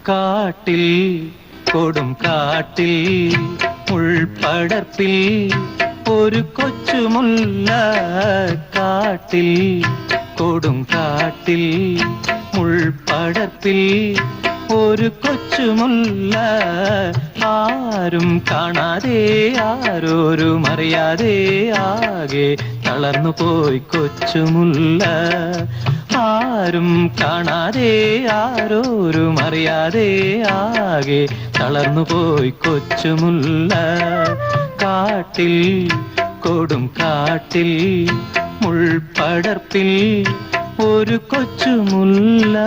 കാട്ടിൽ കൊടും കാട്ടിൽ ഉൾപ്പടർപ്പിൽ ഒരു കൊച്ചുമുല്ല. കാട്ടിൽ കൊടും കാട്ടിൽ ഉൾപ്പടർപ്പിൽ ഒരു കൊച്ചുമുല്ല. ആരും കാണാതെ ആരോരും അറിയാതെ ആകെ തളർന്നു പോയി കൊച്ചുമുല്ല. ആരും കാണാതെ ആരോരും അറിയാതെ ആകെ തളർന്നു പോയി കൊച്ചുമുല്ല. കാട്ടിൽ കൊടും കാട്ടിൽ മുൾപടർപ്പിൽ ഒരു കൊച്ചുമുല്ല.